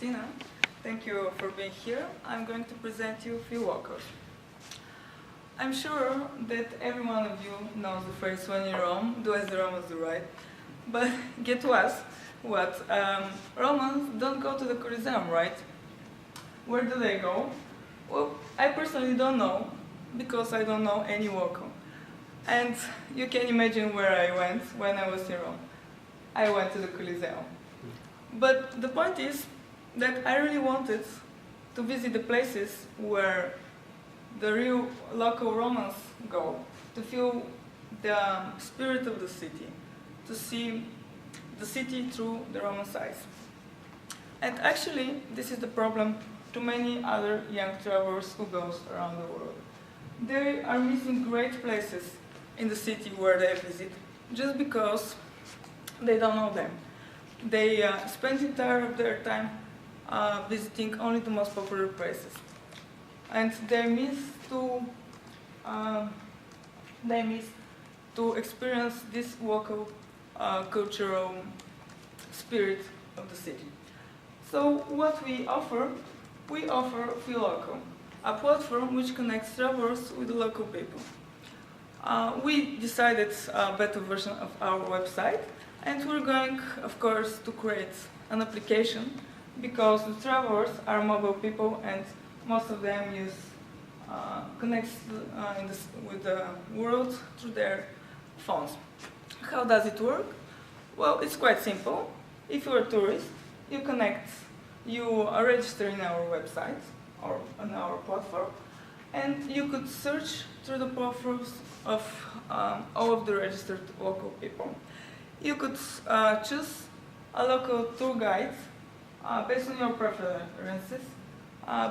Christina. Thank you for being here. I'm going to present you Few Walkers. I'm sure that every one of you knows the phrase when in Rome, do as the Romans do, right? But get to us, what? Romans don't go to the Colosseum, right? Where do they go? Well, I personally don't know, because I don't know any walker. And you can imagine where I went when I was in Rome. I went to the Colosseum. But the point is that I really wanted to visit the places where the real local Romans go, to feel the spirit of the city, to see the city through the Roman eyes. And actually, this is the problem to many other young travelers who go around the world. They are missing great places in the city where they visit, just because they don't know them. They spend the entire of their time visiting only the most popular places, and they miss to experience this local cultural spirit of the city. So what we offer Filoco, a platform which connects travelers with the local people. We decided a better version of our website, and we're going, of course, to create an application, because the travelers are mobile people and most of them connects with the world through their phones. How does it work? Well, it's quite simple. If you're a tourist, you register in our website or on our platform, and you could search through the profiles of all of the registered local people. You could choose a local tour guide based on your preferences,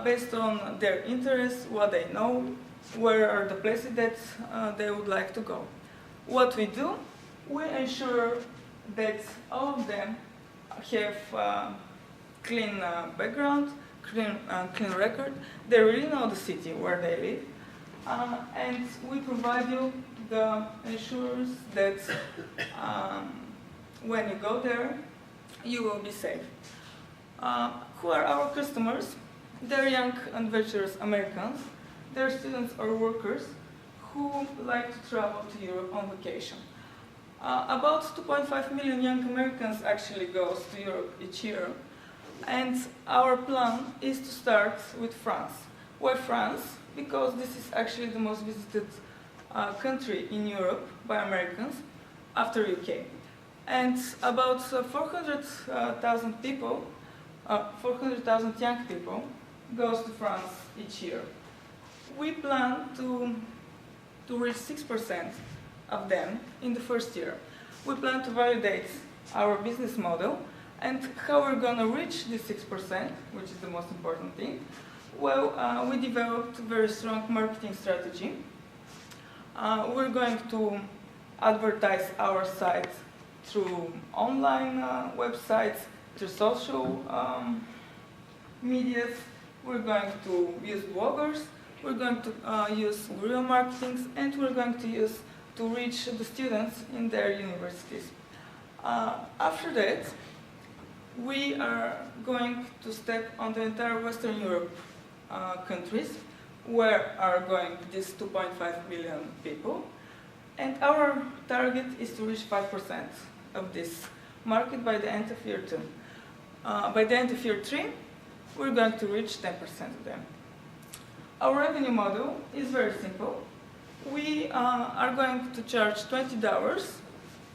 based on their interests, what they know, where are the places that they would like to go. What we do, we ensure that all of them have clean background, clean record. They really know the city where they live, and we provide you the assurance that when you go there, you will be safe. Who are our customers? They're young adventurous Americans. They're students or workers who like to travel to Europe on vacation. About 2.5 million young Americans actually goes to Europe each year. And our plan is to start with France. Why France? Because this is actually the most visited country in Europe by Americans after UK. And about 400,000 people, 400,000 young people goes to France each year. We plan to reach 6% of them in the first year. We plan to validate our business model, and how we're going to reach this 6%, which is the most important thing. Well, we developed a very strong marketing strategy. We're going to advertise our site through online websites, through social medias. We're going to use bloggers, we're going to use guerrilla marketing, and we're going to use to reach the students in their universities. After that, we are going to step on the entire Western Europe countries, where are going these 2.5 million people, and our target is to reach 5% of this market by the end of year 2. By the end of year 3, we're going to reach 10% of them. Our revenue model is very simple. We are going to charge $20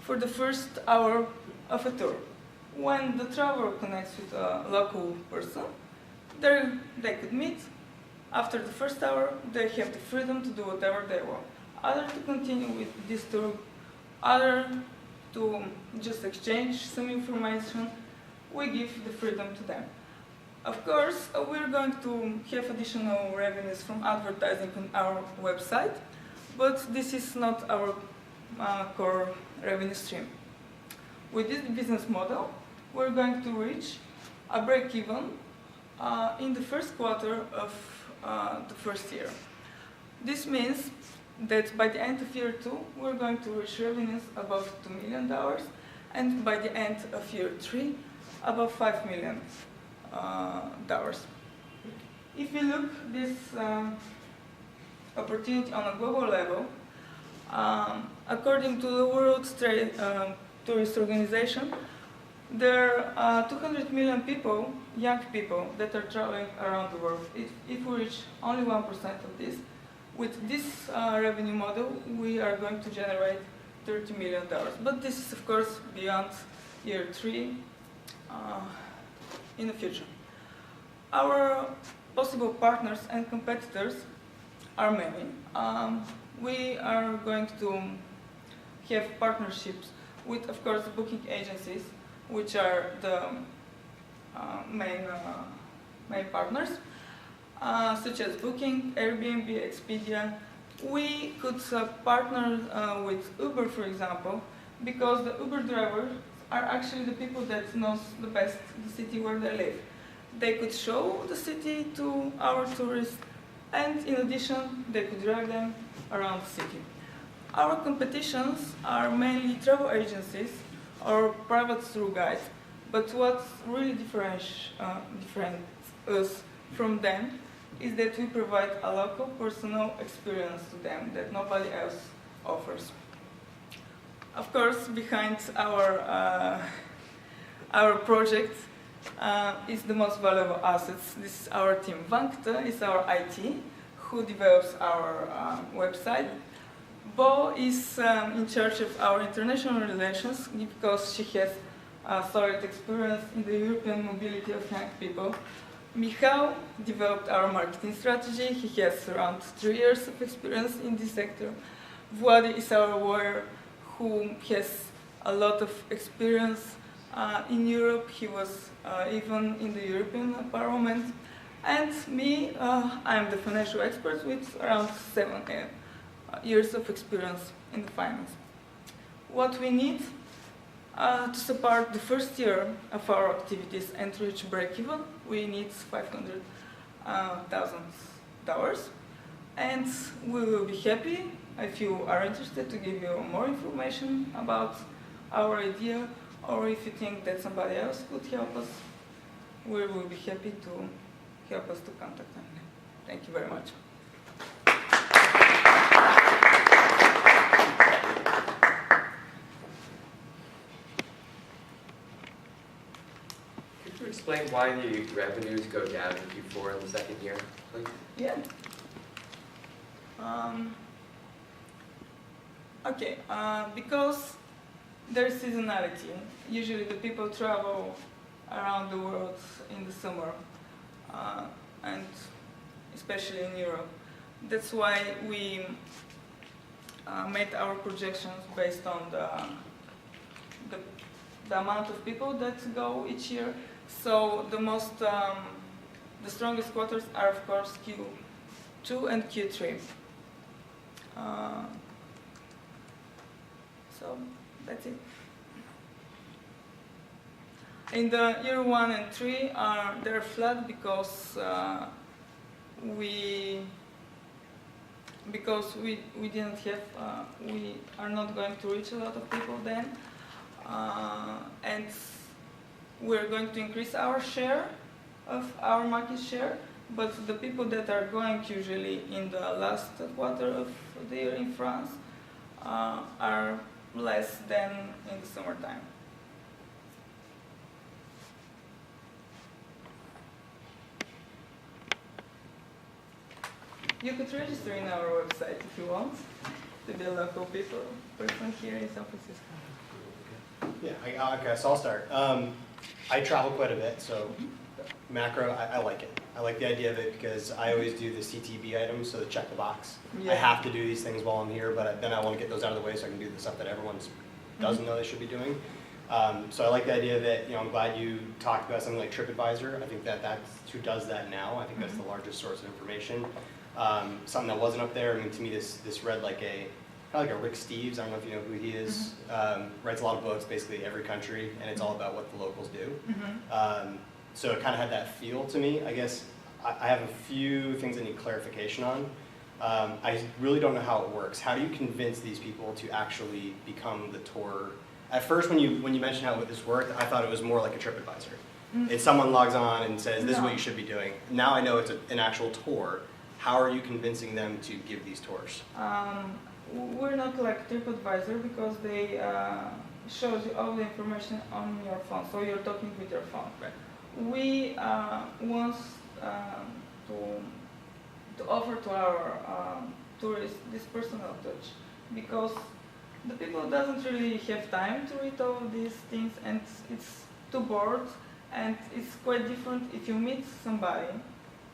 for the first hour of a tour. When the traveler connects with a local person, they could meet. After the first hour, they have the freedom to do whatever they want. Either to continue with this tour, either to just exchange some information. We give the freedom to them. Of course, we're going to have additional revenues from advertising on our website, but this is not our core revenue stream. With this business model, we're going to reach a break-even in the first quarter of the first year. This means that by the end of year 2, we're going to reach revenues above $2 million, and by the end of year 3, above $5 million If we look this opportunity on a global level, according to the World Tourist Organization, there are 200 million people, young people, that are traveling around the world. If we reach only 1% of this, with this revenue model, we are going to generate $30 million. But this is, of course, beyond year 3 in the future. Our possible partners and competitors are many. We are going to have partnerships with, of course, booking agencies, which are the main partners, such as Booking, Airbnb, Expedia. We could partner with Uber, for example, because the Uber drivers are actually the people that knows the best the city where they live. They could show the city to our tourists, and in addition, they could drive them around the city. Our competitions are mainly travel agencies or private tour guides, but what really differentiates us from them is that we provide a local personal experience to them that nobody else offers. Of course, behind our project is the most valuable assets. This is our team. Vankta is our IT, who develops our website. Bo is in charge of our international relations because she has a solid experience in the European mobility of young people. Michał developed our marketing strategy. He has around 3 years of experience in this sector. Vladi is our lawyer who has a lot of experience in Europe. He was even in the European Parliament. And me, I'm the financial expert with around 7 years of experience in the finance. What we need to support the first year of our activities and reach break-even, we need $500,000. And we will be happy if you are interested to give you more information about our idea, or if you think that somebody else could help us, we will be happy to help us to contact them. Thank you very much. Could you explain why the revenues go down in Q4 in the second year, please? Yeah. Okay, because there's seasonality. Usually the people travel around the world in the summer, and especially in Europe. That's why we made our projections based on the amount of people that go each year. So the strongest quarters are, of course, Q2 and Q3. So that's it. In the year 1 and 3 they're flat because we didn't have we are not going to reach a lot of people then, and we're going to increase our share of our market share. But the people that are going usually in the last quarter of the year in France are less than in the summertime. You could register in our website if you want to be a local person here in San Francisco. Yeah, okay, so I'll start. I travel quite a bit, so macro, I like it. I like the idea of it because I always do the CTB items, so the check the box. Yeah. I have to do these things while I'm here, but then I want to get those out of the way so I can do the stuff that everyone doesn't know they should be doing. So I like the idea that, I'm glad you talked about something like TripAdvisor. I think that's who does that now. I think that's the largest source of information. Something that wasn't up there, to me this read like kind of like a Rick Steves, I don't know if you know who he is, writes a lot of books, basically every country, and it's all about what the locals do. So it kind of had that feel to me. I guess I have a few things I need clarification on. I really don't know how it works. How do you convince these people to actually become the tour? At first, when you mentioned how this worked, I thought it was more like a TripAdvisor. Mm. It's someone logs on and says, this is what No. you should be doing. Now I know it's an actual tour. How are you convincing them to give these tours? We're not like TripAdvisor because they shows you all the information on your phone, so you're talking with your phone. Right. We want to offer to our tourists this personal touch because the people doesn't really have time to read all these things and it's too bored, and it's quite different if you meet somebody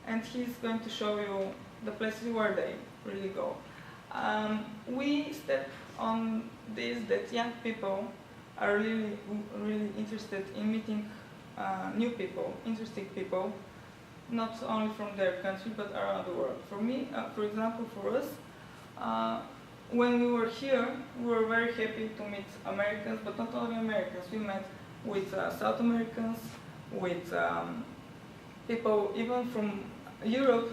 and he's going to show you the places where they really go. We step on this that young people are really interested in meeting new people, interesting people, not only from their country but around the world. For me, for example, for us, when we were here, we were very happy to meet Americans, but not only Americans. We met with South Americans, with people even from Europe.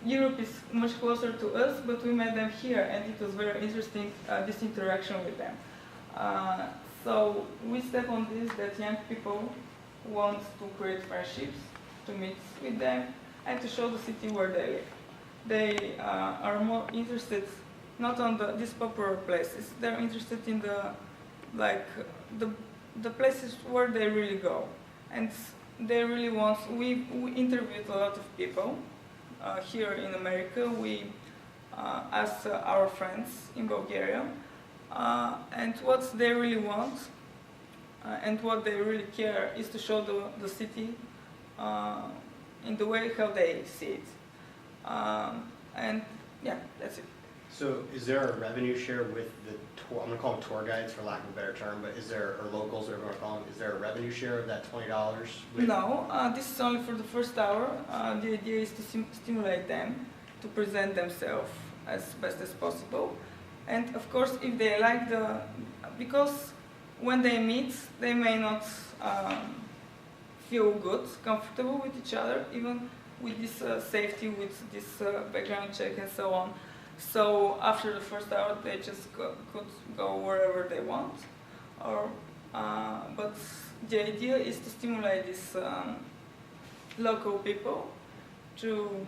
Europe is much closer to us, but we met them here, and it was very interesting, this interaction with them. So we step on this, that young people want to create friendships, to meet with them, and to show the city where they live. They are more interested not on these popular places. They're interested in the places where they really go, and they really want. We interviewed a lot of people here in America. We asked our friends in Bulgaria, and what they really want and what they really care is to show the city in the way how they see it. And yeah, that's it. So is there a revenue share with the tour? I'm going to call them tour guides for lack of a better term, but is there, or locals, or whatever you want to call them, is there a revenue share of that $20? No, this is only for the first hour. The idea is to stimulate them to present themselves as best as possible. And of course, if they like because when they meet, they may not feel good, comfortable with each other, even with this safety, with this background check and so on. So after the first hour, they just could go wherever they want. But the idea is to stimulate these local people to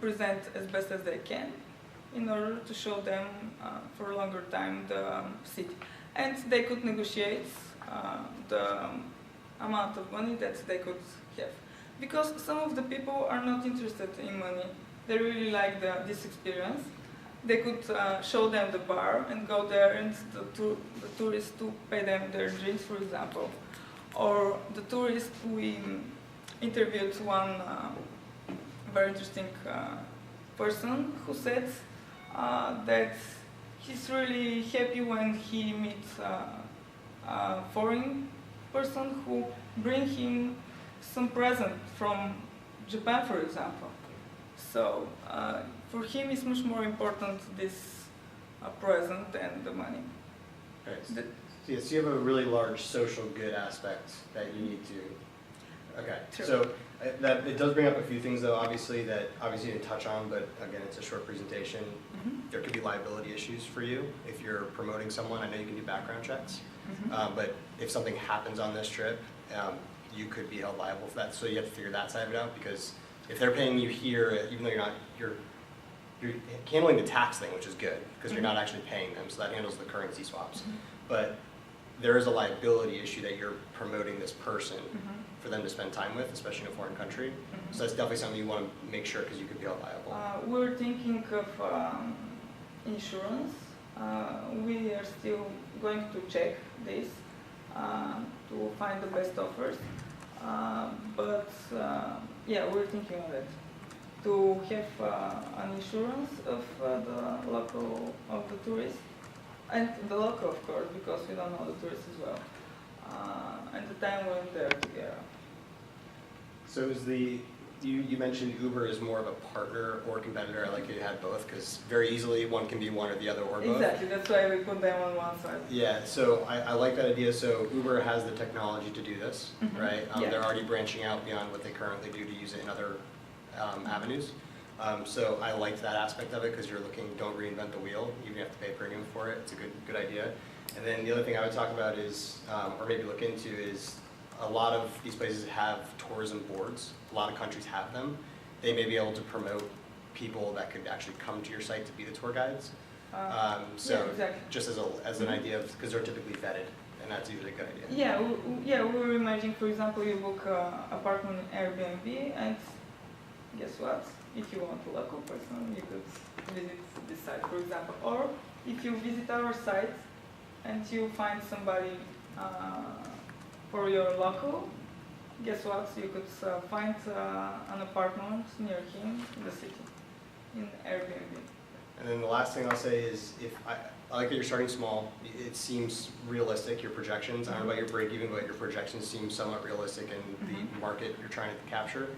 present as best as they can, in order to show them for a longer time the city. And they could negotiate the amount of money that they could have. Because some of the people are not interested in money. They really like this experience. They could show them the bar and go there, and the tourists to pay them their drinks, for example. Or the tourists, we interviewed one very interesting person who said that he's really happy when he meets a foreign person who bring him some present from Japan, for example. So for him, it's much more important this present than the money. Right. So you have a really large social good aspect that you need to. Okay. True. So that it does bring up a few things, though. Obviously, you didn't touch on, but again, it's a short presentation. Mm-hmm. There could be liability issues for you if you're promoting someone. I know you can do background checks, Mm-hmm. but if something happens on this trip, you could be held liable for that. So you have to figure that side of it out, because if they're paying you here, even though you're handling the tax thing, which is good, because you're not actually paying them, so that handles the currency swaps. Mm-hmm. But there is a liability issue that you're promoting this person Mm-hmm. for them to spend time with, especially in a foreign country. Mm-hmm. So that's definitely something you want to make sure, because you could be held liable. We're thinking of insurance. We are still going to check this to find the best offers. Yeah, we're thinking of it. To have an insurance of the tourists, and the local, of course, because we don't know the tourists as well. And the time when they're together. So is you mentioned Uber is more of a partner or competitor. I like you had both, because very easily one can be one or the other or both. Exactly, that's why we put them on one side. Yeah, so I like that idea. So Uber has the technology to do this, Mhm. right? Yeah. They're already branching out beyond what they currently do to use it in other avenues. So I liked that aspect of it, because you're don't reinvent the wheel. You have to pay a premium for it. It's a good idea. And then the other thing I would talk about is, or maybe look into, is a lot of these places have tourism boards. A lot of countries have them. They may be able to promote people that could actually come to your site to be the tour guides. So yeah, exactly. just as an idea of, because they're typically vetted, and that's usually a good idea. Yeah, we were imagining, for example, you book an apartment in Airbnb, and guess what? If you want a local person, you could visit this site, for example. Or if you visit our site and you find somebody for your local, guess what? You could find an apartment near him in the city, in Airbnb. And then the last thing I'll say is, if I like that you're starting small. It seems realistic, your projections. I don't know about your break even, but your projections seem somewhat realistic in the market you're trying to capture.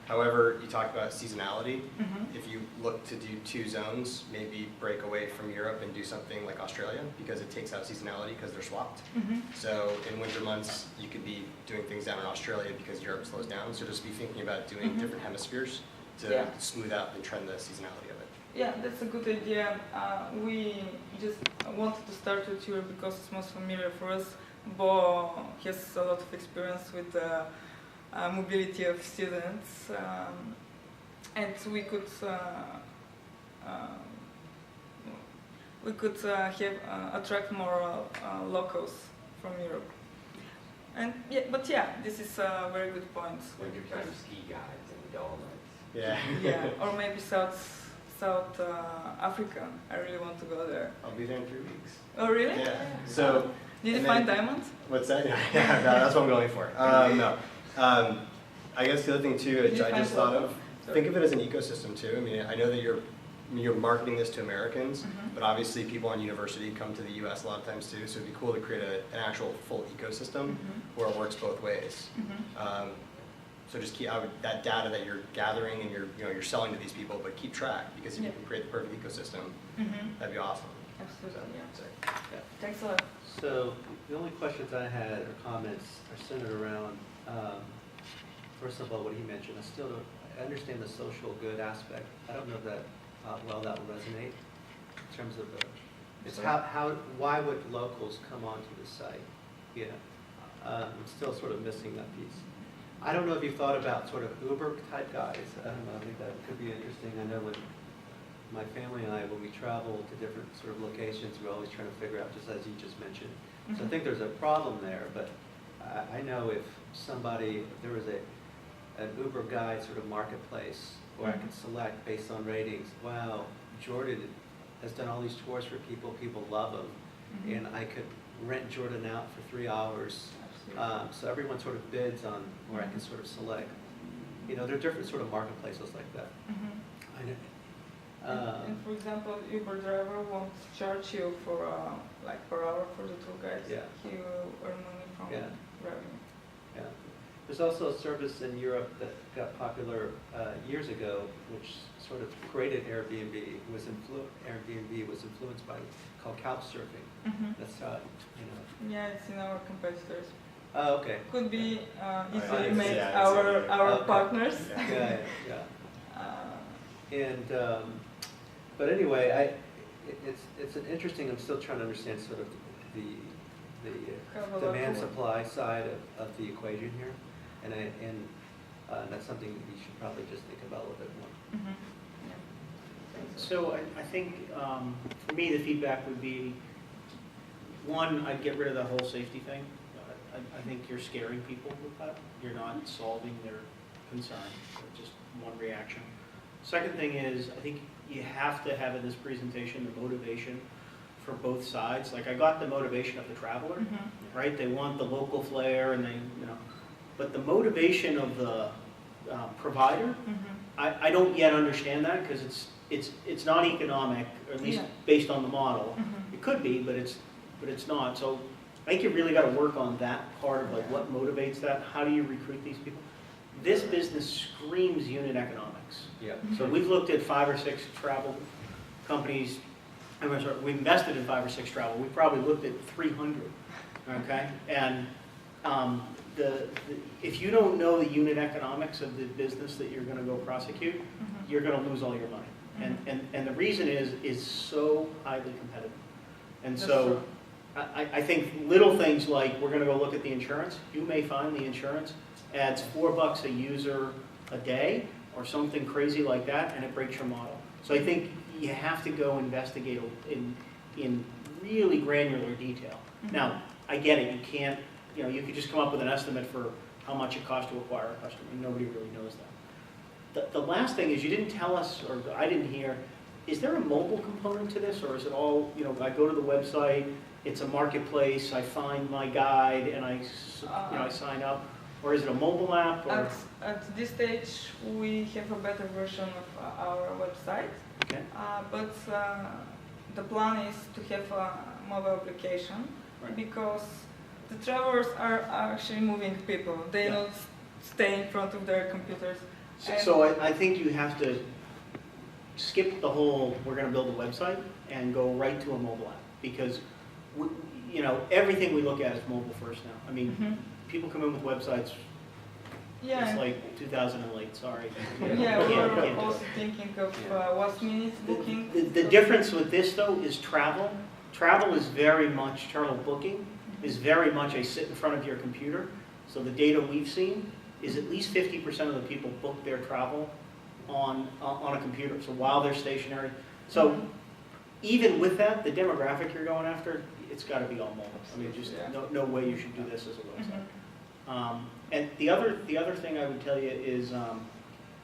However, you talked about seasonality. If you look to do 2 zones, maybe break away from Europe and do something like Australia, because it takes out seasonality because they're swapped. So in winter months, you could be doing things down in Australia because Europe slows down. So just be thinking about doing different hemispheres to smooth out and trend the seasonality of it. Yeah, that's a good idea. We just wanted to start with Europe because it's most familiar for us. Bo has a lot of experience with the mobility of students, and we could attract more locals from Europe. And this is a very good point. Like your kind of ski guides in the Dolomites. Yeah. Yeah, or maybe South Africa. I really want to go there. I'll be there in 3 weeks. Oh, really? Yeah. So. Did you find diamonds? What's that? Yeah, that's what I'm going for. No. I guess the other thing too, I just thought of, think of it as an ecosystem too. I mean, I know that you're marketing this to Americans, but obviously people on university come to the US a lot of times too, so it'd be cool to create an actual full ecosystem where it works both ways. So just keep that data that you're gathering and you're selling to these people, but keep track, because if you can create the perfect ecosystem, that'd be awesome. Absolutely, So, yeah. Thanks a lot. So the only questions I had or comments are centered around, first of all, what he mentioned. I understand the social good aspect. I don't know that well that will resonate in terms of why would locals come onto the site? I'm still sort of missing that piece. I don't know if you thought about sort of Uber type guys. I don't know. I think that could be interesting. I know when my family and I, when we travel to different sort of locations, we're always trying to figure out, just as you just mentioned. So I think there's a problem there, but I know if there was an Uber guide sort of marketplace where I could select based on ratings, wow, Jordan has done all these tours for people love them, and I could rent Jordan out for 3 hours. So everyone sort of bids on where I can sort of select. There are different sort of marketplaces like that. I know. And for example, Uber driver won't charge you for per hour for the tour guide. Yeah. He will earn money from revenue. Yeah. There's also a service in Europe that got popular years ago, which sort of created Airbnb. Airbnb was influenced by called couchsurfing. That's how Yeah, it's in our competitors. Oh, okay. Could be easily Yeah, made yeah, our okay. partners. Yeah. And but anyway, it's an interesting. I'm still trying to understand sort of the demand supply side of the equation here, and that's something we should probably just think about a little bit more. So I think for me the feedback would be, one, I'd get rid of the whole safety thing. I think you're scaring people with that. You're not solving their concern. Just one reaction. Second thing is, I think you have to have in this presentation the motivation for both sides. Like I got the motivation of the traveler, right? They want the local flair, and but the motivation of the provider, I don't yet understand that, because it's not economic, or at least based on the model. It could be, but it's not. So I think you really got to work on that part of like what motivates that. How do you recruit these people? This business screams unit economics. Yeah. So we've looked at 5 or 6 travel companies. We invested in 5 or 6 travel. We probably looked at 300. Okay, and if you don't know the unit economics of the business that you're going to go prosecute, you're going to lose all your money. And the reason is so highly competitive. And so I think little things like, we're gonna go look at the insurance, you may find the insurance adds $4 a user a day, or something crazy like that, and it breaks your model. So I think you have to go investigate in really granular detail. Now, I get it, you can't, you could just come up with an estimate for how much it costs to acquire a customer, and nobody really knows that. The last thing is, you didn't tell us, or I didn't hear, is there a mobile component to this, or is it all, I go to the website, it's a marketplace, I find my guide, and I sign up, or is it a mobile app, or? At this stage, we have a better version of our website, Okay, but the plan is to have a mobile application Right. because the travelers are actually moving people. They Yeah. don't stay in front of their computers. so I think you have to skip the whole, we're gonna build a website, and go right to a mobile app, because, everything we look at is mobile first now. I mean, Mhm. people come in with websites, Yeah, it's like 2000 and late, sorry. yeah, You can't we're do it. also thinking of Yeah. last minute booking. The difference with this, though, is travel. Travel is very much, travel booking is very much a sit in front of your computer. So the data we've seen is at least 50% of the people book their travel on a computer, so while they're stationary. So even with that, the demographic you're going after, it's got to be all mobile. I mean, just Yeah. no way you should do this as a website. Mhm. And the other thing I would tell you is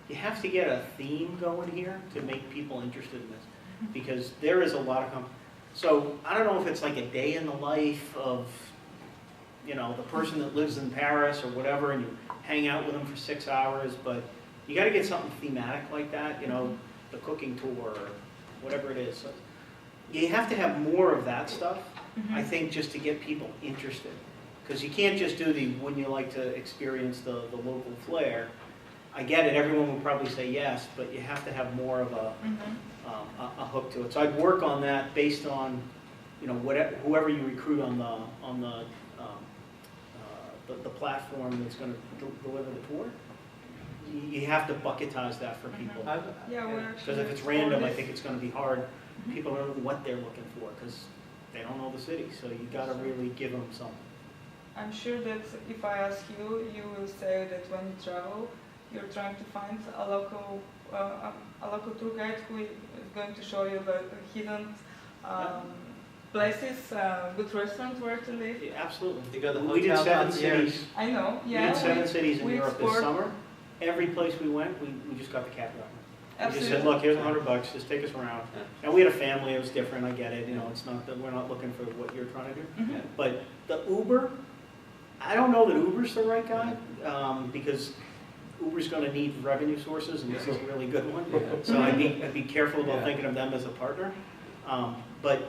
you have to get a theme going here to make people interested in this, because there is a lot of so I don't know if it's like a day in the life of the person that lives in Paris or whatever, and you hang out with them for 6 hours, but you got to get something thematic like that, the cooking tour or whatever it is. So you have to have more of that stuff, I think, just to get people interested. Because you can't just do the, wouldn't you like to experience the local flair? I get it, everyone would probably say yes, but you have to have more of a hook to it. So I'd work on that based on, whoever you recruit on the platform that's going to deliver the tour. You have to bucketize that for people. Yeah, we actually. Because if it's explore random, I this. think it's going to be hard. People don't know what they're looking for, because they don't know the city. So you got to really give them something. I'm sure that if I ask you, you will say that when you travel, you're trying to find a local tour guide who is going to show you the hidden places, good restaurants where to live. Yeah, absolutely. You go to the We did hotel 7 concierge. cities. I know, We yeah. did 7 cities in we Europe this explored- summer. Every place we went, we just got the cab driver. We just said, Absolutely. look, here's $100, just take us around. Yeah. And we had a family, it was different, I get it, it's not that, we're not looking for what you're trying to do. Mhm. But the Uber, I don't know that Uber's the right guy, because Uber's gonna need revenue sources, and this is a really good one. So I'd be careful about Yeah. thinking of them as a partner. But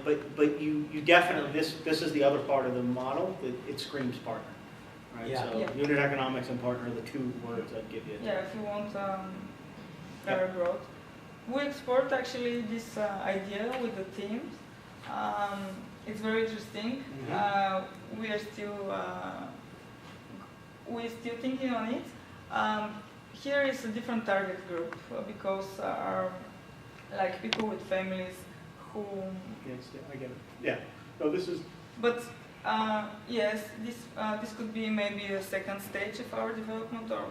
you definitely, this is the other part of the model, that it screams partner. Right? Yeah. So Yeah. unit economics and partner are the two words I'd give you. Yeah, if you want career growth. We export actually this idea with the teams. It's very interesting. We're still thinking on it. Here is a different target group because are like people with families who. Yes, yeah, I get it. Yeah. No, this is. But yes, this could be maybe a second stage of our development, or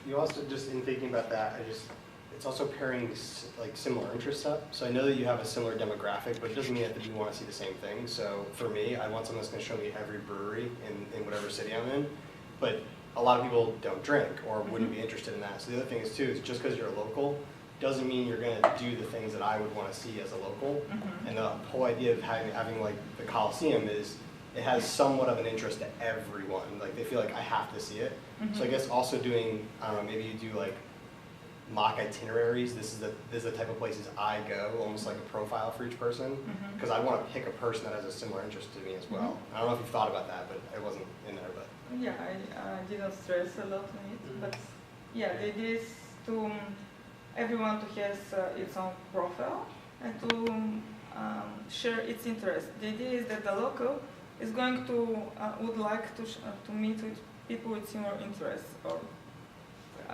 You also, just in thinking about that, it's also pairing like similar interests up. So I know that you have a similar demographic, but it doesn't mean that you want to see the same thing. So for me, I want someone that's going to show me every brewery in whatever city I'm in. But a lot of people don't drink or wouldn't be interested in that. So the other thing is too, is just because you're a local doesn't mean you're going to do the things that I would want to see as a local. And the whole idea of having like the Coliseum is it has somewhat of an interest to everyone. Like they feel like I have to see it. So I guess also doing, I don't know, maybe you do like mock itineraries. This is the type of places I go, almost like a profile for each person, because I want to pick a person that has a similar interest to me as well. I don't know if you've thought about that, but it wasn't in there. But yeah, I didn't stress a lot on it, but yeah, the idea is to everyone to has its own profile and to share its interest. The idea is that the local is going to would like to meet with people with similar interests, or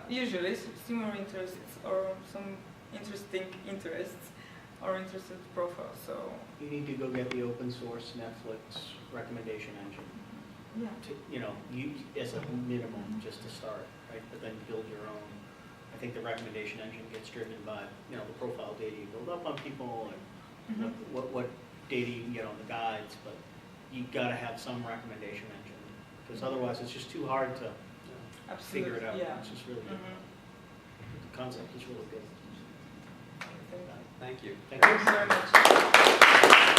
usually similar interests or some interesting interests, our interested profile. So You need to go get the open source Netflix recommendation engine. yeah. You, as a minimum, just to start, right? But then build your own. I think the recommendation engine gets driven by, the profile data you build up on people and what data you can get on the guides, but you gotta have some recommendation engine. Because otherwise, it's just too hard to figure it out. Yeah. It's just really good. The concept is really good. Thank you. Thank you. Thank you very much.